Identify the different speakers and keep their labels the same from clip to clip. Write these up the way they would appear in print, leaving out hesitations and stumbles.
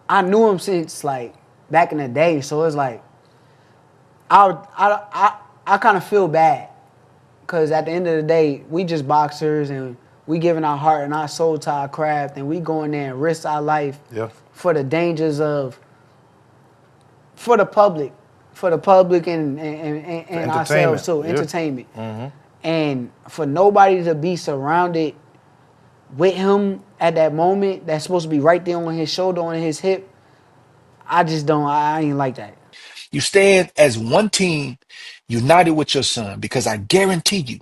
Speaker 1: I knew him since like back in the day, so it's like I kind of feel bad because at the end of the day, we just boxers and we giving our heart and our soul to our craft, and we go in there and risk our life for the dangers of for the public and ourselves too, entertainment, and for nobody to be surrounded with him at that moment that's supposed to be right there on his shoulder, on his hip. I ain't like that.
Speaker 2: You stand as one team united with your son because I guarantee you,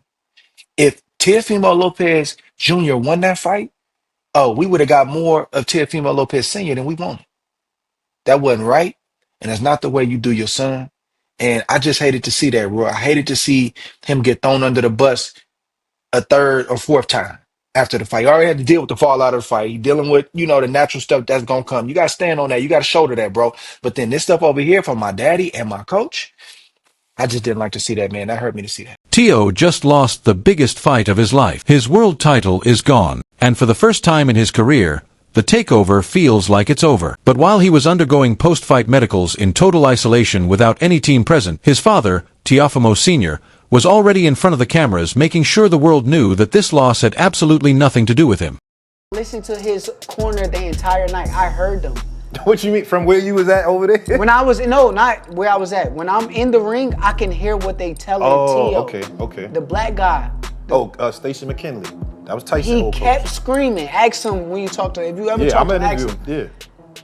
Speaker 2: if Teofimo Lopez Jr. won that fight, oh, we would have got more of Teofimo Lopez Sr. than we wanted. That wasn't right, and that's not the way you do your son. And I just hated to see that, Roy. I hated to see him get thrown under the bus a third or fourth time after the fight. You already had to deal with the fallout of the fight. You dealing with, the natural stuff that's gonna come. You gotta stand on that. You gotta shoulder that, bro. But then this stuff over here from my daddy and my coach, I just didn't like to see that, man. That hurt me to see that.
Speaker 3: Teo just lost the biggest fight of his life. His world title is gone, and for the first time in his career, the takeover feels like it's over. But while he was undergoing post-fight medicals in total isolation without any team present, his father, Teofimo Sr., was already in front of the cameras making sure the world knew that this loss had absolutely nothing to do with him.
Speaker 1: Listen to his corner the entire night. I heard them.
Speaker 4: What you mean, from where you was at over there?
Speaker 1: When I was, no, not where I was at. When I'm in the ring, I can hear what they telling Teo.
Speaker 4: Okay.
Speaker 1: The black guy.
Speaker 4: Stacey McKinley. That was Tyson.
Speaker 1: He kept screaming. Ask him when you talk to him. If you ever talk to him, ask him.
Speaker 4: Yeah.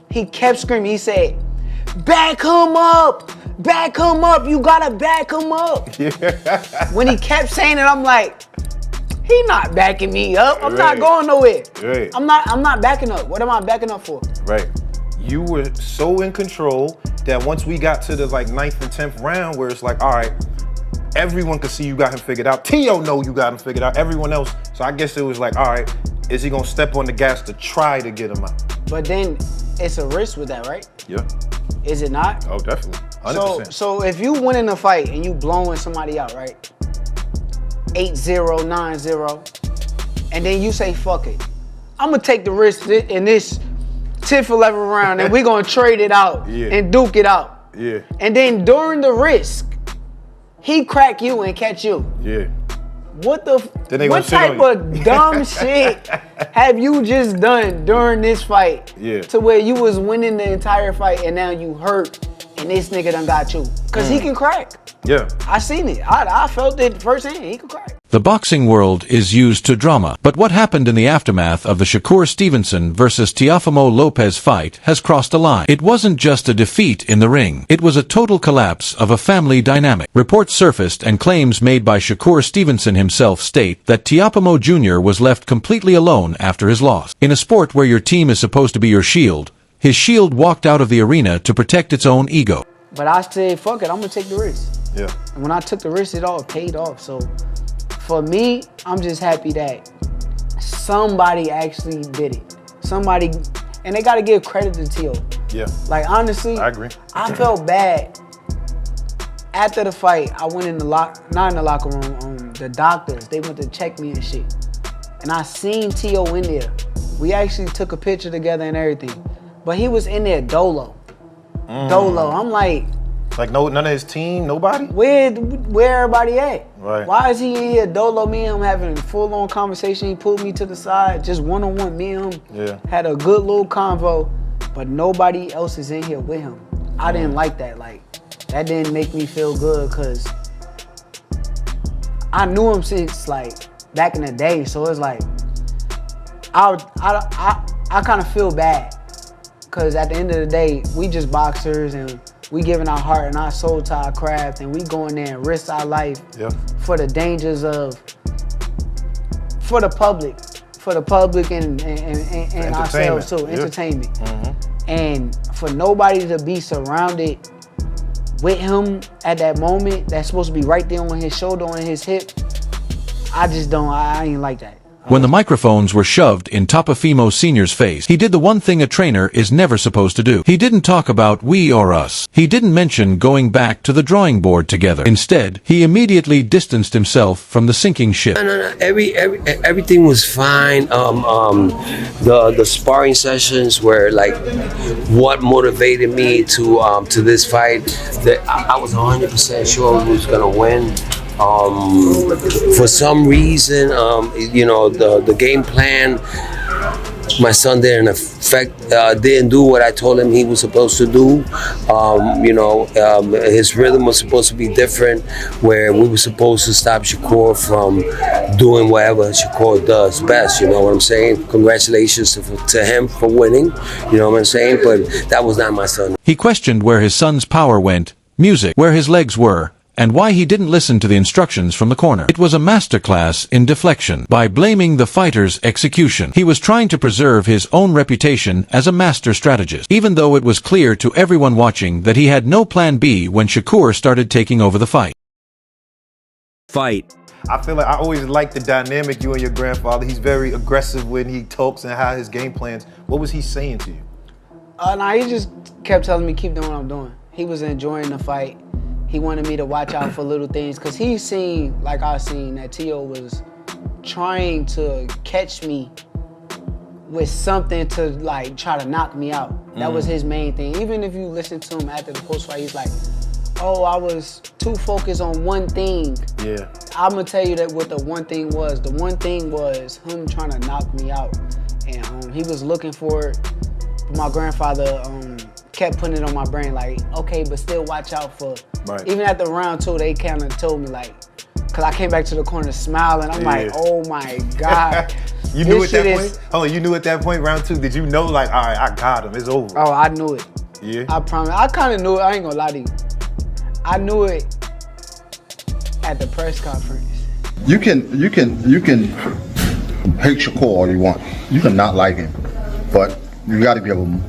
Speaker 1: He kept screaming. He said, back him up. Back him up. You gotta back him up. Yeah. When he kept saying it, I'm like, he not backing me up. I'm not going nowhere.
Speaker 4: Right.
Speaker 1: I'm not backing up. What am I backing up for?
Speaker 4: Right. You were so in control that once we got to the 9th and 10th round where it's like, all right, everyone could see you got him figured out. Teo know you got him figured out. Everyone else. So I guess it was like, all right, is he gonna step on the gas to try to get him out?
Speaker 1: But then it's a risk with that, right?
Speaker 4: Yeah.
Speaker 1: Is it not?
Speaker 4: Oh, definitely. 100%.
Speaker 1: So if you win in a fight and you blowing somebody out, right? 8-0, 9-0, and then you say, fuck it. I'm gonna take the risk in this 10th, 11th round and we're gonna trade it out and duke it out.
Speaker 4: Yeah.
Speaker 1: And then during the risk, he crack you and catch you.
Speaker 4: Yeah.
Speaker 1: What type of dumb shit have you just done during this fight to where you was winning the entire fight and now you hurt and this nigga done got you? Because he can crack.
Speaker 4: Yeah.
Speaker 1: I seen it. I felt it firsthand. He can crack.
Speaker 3: The boxing world is used to drama, but what happened in the aftermath of the Shakur Stevenson versus Teofimo Lopez fight has crossed a line. It wasn't just a defeat in the ring. It was a total collapse of a family dynamic. Reports surfaced and claims made by Shakur Stevenson himself state that Teofimo Jr. was left completely alone after his loss. In a sport where your team is supposed to be your shield, his shield walked out of the arena to protect its own ego.
Speaker 1: But I said, fuck it, I'm gonna take the risk.
Speaker 4: Yeah.
Speaker 1: And when I took the risk, it all paid off. So for me, I'm just happy that somebody actually did it. Somebody, and they gotta give credit to Teo.
Speaker 4: Yeah.
Speaker 1: Like honestly,
Speaker 4: I agree.
Speaker 1: I felt bad. After the fight, I went in the not in the locker room, the doctors, they went to check me and shit. And I seen Teo in there. We actually took a picture together and everything. But he was in there dolo. Dolo. I'm like
Speaker 4: none of his team, nobody?
Speaker 1: Where everybody at?
Speaker 4: Right.
Speaker 1: Why is he in here dolo? Me and him having a full-on conversation. He pulled me to the side, just one-on-one. Me and him had a good little convo, but nobody else is in here with him. I didn't like that. Like, that didn't make me feel good because I knew him since back in the day. So it's like I kind of feel bad because at the end of the day, we just boxers and we giving our heart and our soul to our craft, and we go in there and risk our life for the dangers of for the public and ourselves too, entertainment. And for nobody to be surrounded with him at that moment, that's supposed to be right there on his shoulder, on his hip, I ain't like that.
Speaker 3: When the microphones were shoved in Teofimo Sr.'s face, he did the one thing a trainer is never supposed to do. He didn't talk about we or us. He didn't mention going back to the drawing board together. Instead, he immediately distanced himself from the sinking ship.
Speaker 5: No. Everything was fine. The sparring sessions were like what motivated me to this fight. That I was 100% sure we was gonna win. For some reason, the game plan, my son didn't do what I told him he was supposed to do. His rhythm was supposed to be different, where we were supposed to stop Shakur from doing whatever Shakur does best. You know what I'm saying? Congratulations to him for winning. You know what I'm saying? But that was not my son.
Speaker 3: He questioned where his son's power went, music, where his legs were, and why he didn't listen to the instructions from the corner. It was a masterclass in deflection. By blaming the fighter's execution, he was trying to preserve his own reputation as a master strategist, even though it was clear to everyone watching that he had no plan B when Shakur started taking over the fight.
Speaker 4: I feel like I always like the dynamic you and your grandfather. He's very aggressive when he talks and how his game plans. What was he saying to you?
Speaker 1: He just kept telling me keep doing what I'm doing. He was enjoying the fight. He wanted me to watch out for little things because he seen, like I seen, that Tio was trying to catch me with something to like try to knock me out. That was his main thing. Even if you listen to him after the post fight, he's like, oh, I was too focused on one thing.
Speaker 4: Yeah.
Speaker 1: I'm gonna tell you that what the one thing was. The one thing was him trying to knock me out. And he was looking for it. My grandfather kept putting it on my brain like, okay, but still watch out for, even at the round 2, they kind of told me like, cause I came back to the corner smiling. I'm like, oh my God.
Speaker 4: You knew at that point? Oh, you knew at that point, round 2, did you know like, all right, I got him, it's over?
Speaker 1: Oh, I knew it.
Speaker 4: Yeah?
Speaker 1: I promise. I kind of knew it, I ain't gonna lie to you. I knew it at the press conference.
Speaker 6: You can hate Shakur all you want. You can not like him, but you gotta give him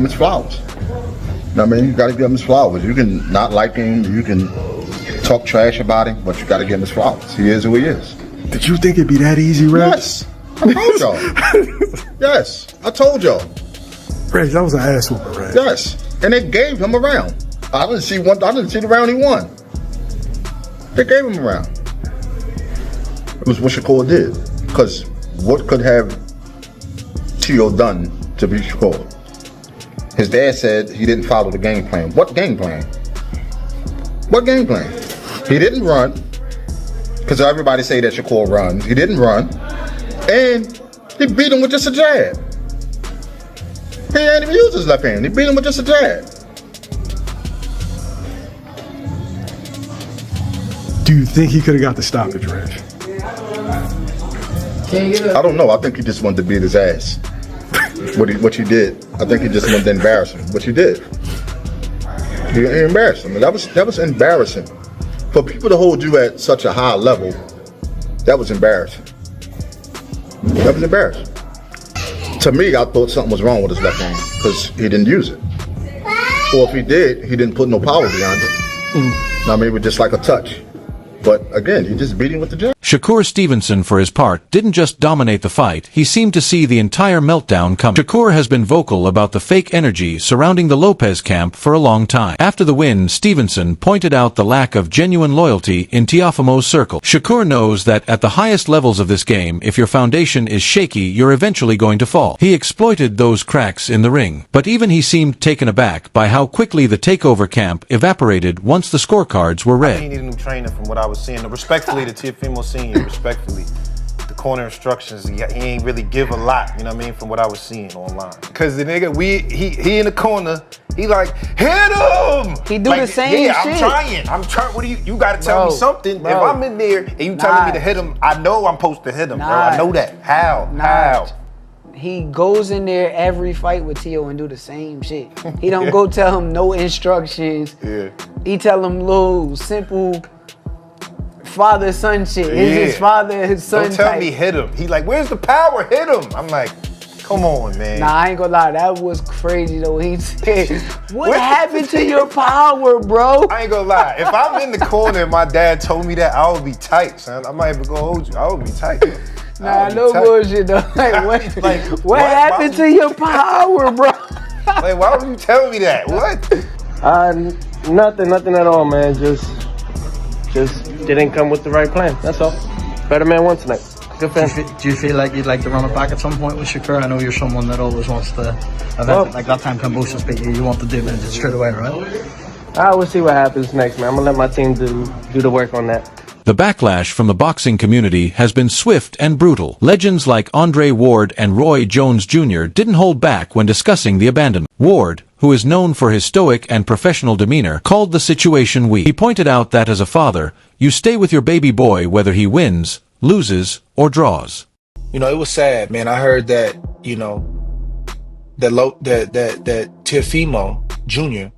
Speaker 6: his flowers. You know what I mean? You gotta give him his flowers. You can not like him, you can talk trash about him, but you gotta give him his flowers. He is who he is.
Speaker 7: Did you think it'd be that easy, Rex?
Speaker 6: Yes, I told y'all. Yes, I told y'all.
Speaker 7: Rex, that was an ass whooping, Rex.
Speaker 6: Yes, and they gave him a round. I didn't see the round he won. They gave him a round. It was what Shakur did. Because what could have Tio done to beat Shakur? His dad said he didn't follow the game plan. What game plan? What game plan? He didn't run. Because everybody say that Shakur runs. He didn't run. And he beat him with just a jab. He didn't even use his left hand. He beat him with just a jab.
Speaker 7: Do you think he could have got the stoppage, Rex?
Speaker 6: I don't know. I think he just wanted to beat his ass. What he did. I think he just wanted to embarrass him. What he did. He embarrassed him. That was embarrassing. For people to hold you at such a high level, that was embarrassing. That was embarrassing. To me, I thought something was wrong with his left hand because he didn't use it. Or if he did, he didn't put no power behind it. I mean, it was just like a touch. But again, he just beat him with the jab.
Speaker 3: Shakur Stevenson, for his part, didn't just dominate the fight, he seemed to see the entire meltdown coming. Shakur has been vocal about the fake energy surrounding the Lopez camp for a long time. After the win, Stevenson pointed out the lack of genuine loyalty in Teofimo's circle. Shakur knows that at the highest levels of this game, if your foundation is shaky, you're eventually going to fall. He exploited those cracks in the ring, but even he seemed taken aback by how quickly the takeover camp evaporated once the scorecards were read.
Speaker 4: He needed a new trainer from what I was seeing. Respectfully to Teofimo Sr, respectfully. The corner instructions, he ain't really give a lot, you know what I mean, from what I was seeing online. Cause the nigga, he in the corner, he like, hit him!
Speaker 1: He do the same shit.
Speaker 4: I'm trying, what do you gotta tell me something.
Speaker 1: Bro.
Speaker 4: If I'm in there and you telling me to hit him, I know I'm supposed to hit him, bro. I know that. How?
Speaker 1: He goes in there every fight with Tio and do the same shit. He don't go tell him no instructions.
Speaker 4: Yeah.
Speaker 1: He tell him little simple father-son shit. It's his father, his son.
Speaker 4: Don't tell
Speaker 1: type.
Speaker 4: me hit him. He like, where's the power? Hit him. I'm like, come on, man.
Speaker 1: Nah, I ain't gonna lie. That was crazy though. He said, what happened to your power, bro?
Speaker 4: I ain't gonna lie. If I'm in the corner and my dad told me that, I would be tight, son. I might even go hold you. I would be tight.
Speaker 1: Nah,
Speaker 4: be
Speaker 1: no
Speaker 4: tight.
Speaker 1: bullshit though. Like what?
Speaker 4: Like,
Speaker 1: what
Speaker 4: what?
Speaker 1: happened
Speaker 4: Why
Speaker 1: to your power, bro?
Speaker 4: Like, why would you tell me that? What?
Speaker 8: Nothing at all, man. Just didn't come with the right plan. That's all. Better man won tonight. Good fan.
Speaker 9: Do you feel like you'd like to run it back at some point with Shakur? I know you're someone that always wants to event like that time Kambosos beat you. You want to do it straight away, right?
Speaker 8: I will see what happens next, man. I'm gonna let my team do the work on that.
Speaker 3: The backlash from the boxing community has been swift and brutal. Legends like Andre Ward and Roy Jones Jr. didn't hold back when discussing the abandonment. Ward, who is known for his stoic and professional demeanor, called the situation weak. He pointed out that as a father, you stay with your baby boy whether he wins, loses, or draws.
Speaker 2: You know, it was sad, man. I heard that, you know, that Teofimo Jr.,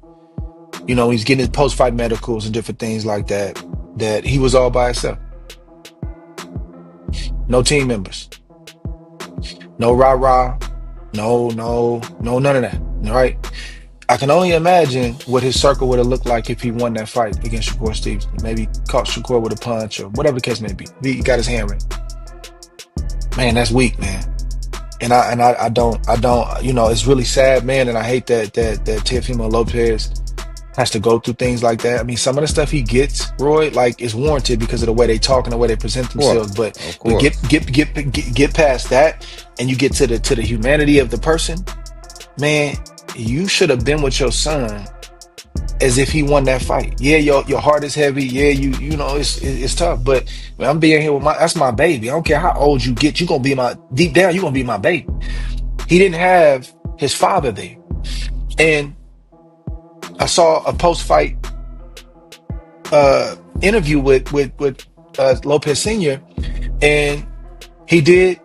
Speaker 2: you know, he's getting his post-fight medicals and different things like that, that he was all by himself. No team members. No rah-rah. No, none of that, right? I can only imagine what his circle would have looked like if he won that fight against Shakur Stevenson. Maybe caught Shakur with a punch or whatever the case may be. He got his hand raised. Man, that's weak, man. And I don't, you know, it's really sad, man. And I hate that Teofimo Lopez has to go through things like that. I mean, some of the stuff he gets, Roy, like, is warranted because of the way they talk and the way they present themselves. But get past that, and you get to the humanity of the person, man. You should have been with your son as if he won that fight. Yeah, your heart is heavy. Yeah, you know it's tough. But man, I'm being here with that's my baby. I don't care how old you get. You gonna be deep down. You gonna be my baby. He didn't have his father there, and I saw a post-fight interview with Lopez Sr. and he did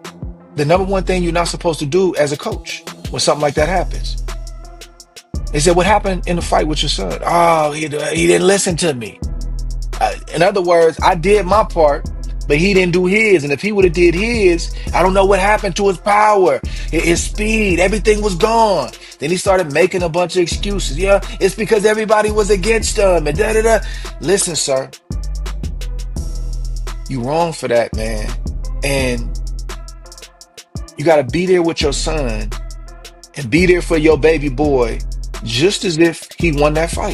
Speaker 2: the number one thing you're not supposed to do as a coach when something like that happens. He said, "What happened in the fight with your son?" "Oh, he didn't listen to me." In other words, I did my part, but he didn't do his. And if he would have did his, I don't know what happened to his power, his speed, everything was gone. Then he started making a bunch of excuses. Yeah, it's because everybody was against him and da-da-da. Listen, sir, you wrong for that, man. And you got to be there with your son and be there for your baby boy just as if he won that fight.